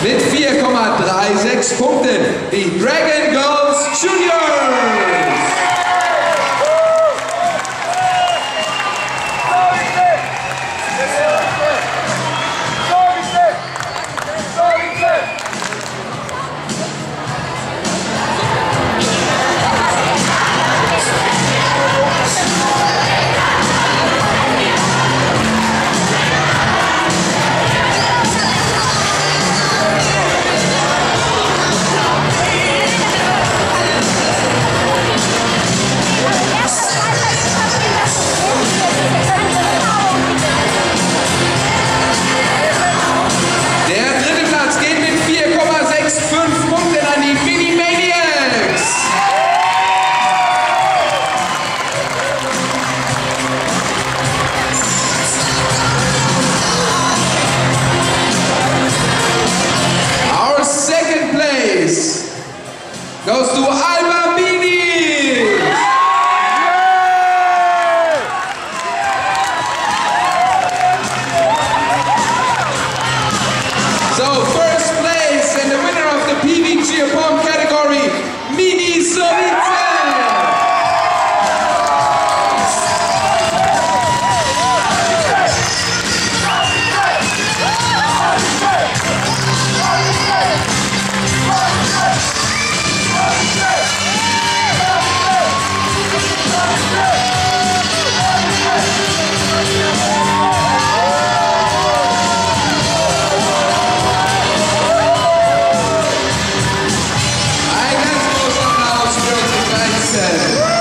mit 4,36 Punkten, die Dragon Girls Juniors. Goes to Alba Mini! So first place and the winner of the PV cheer pump category, Mini Solice! Ein ganz großer Applaus für unsere Kleinsten.